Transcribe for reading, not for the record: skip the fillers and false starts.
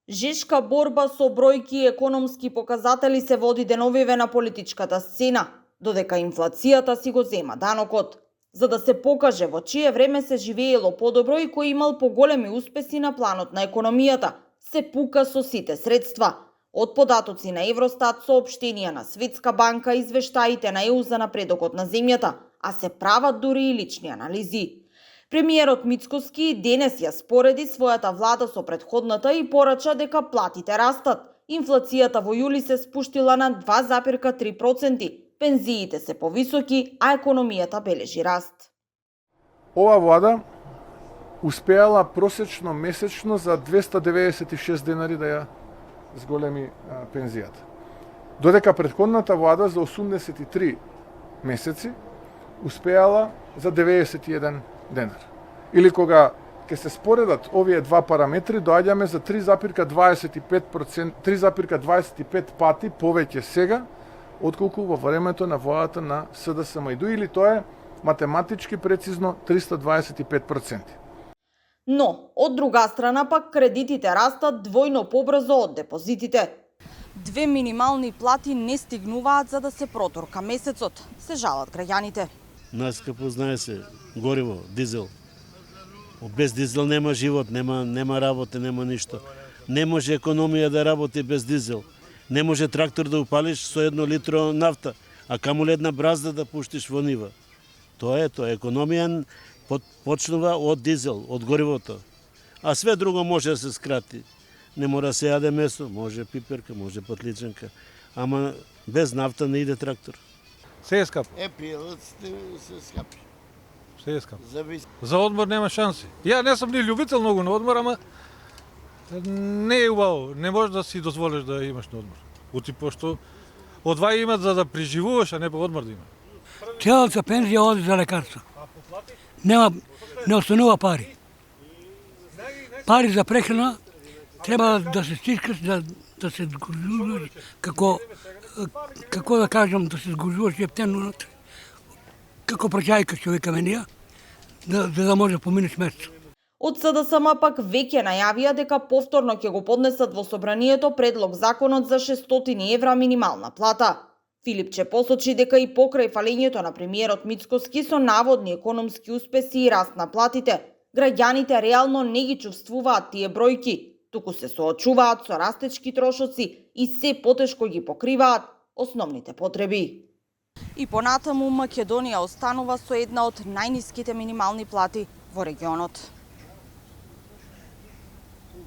Жешка борба со бројки и економски показатели се води деновиве на политичката сцена, додека инфлацијата си го зема данокот. За да се покаже во чие време се живеело подобро и кој имал поголеми успеси на планот на економијата, се пука со сите средства. Од податоци на Евростат, соопштенија на Светска банка, извештаите на ЕУ за напредокот на земјата, а се прават дури и лични анализи. Премиерот Мицкоски денес ја спореди својата влада со претходната и порача дека платите растат. Инфлацијата во јули се спуштила на 2,3%, пензиите се повисоки, а економијата бележи раст. Ова влада успеала просечно месечно за 296 денари да ја зголеми пензијата. Додека претходната влада за 83 месеци успеала за 91 денар. Или кога ќе се споредат овие два параметри, доаѓаме за 3,25 пати повеќе сега отколку во времето на владата на СДСМ. Или тоа е математички прецизно 325%. Но, од друга страна пак кредитите растат двојно побрзо од депозитите. Две минимални плати не стигнуваат за да се протурка месецот, се жалат граѓаните. Наскапо знае се, гориво, дизел. Без дизел нема живот, нема работа, нема ништо. Не може економија да работи без дизел. Не може трактор да упалиш со 1 литро нафта, а каму една бразда да пуштиш во нива. Тоа е тоа. Економија почнува од дизел, од горивото. А све друго може да се скрати. Не мора се јаде месо, може пиперка, може потличенка. Ама без нафта не иде трактор. Се е скапо. Пилоците се скапи. Се е скапо. За одмор нема шанси. Ја не сум ни љубител многу на одмор, ама не е убаво. Не можеш да си дозволиш да имаш на одмор. Пошто одвај имат за да преживуваш, а не по одмор да има. Целата пензија оди за лекарство. Не останува пари. Пари за прехрана треба да се стискаш, да се сгружуваш, како да кажам, да се сгружуваш јептено, како прачајка човека менија, да може да поминеш место. Од СДСМ пак веќе најавија дека повторно ќе го поднесат во собранието предлог законот за 600 евра минимална плата. Филипче посочи дека и покрај фалењето на премиерот Мицкоски со наводни економски успеси и раст на платите, граѓаните реално не ги чувствуваат тие бројки, туку се соочуваат со растечки трошоци и се потешко ги покриваат основните потреби. И понатаму Македонија останува со една од најниските минимални плати во регионот.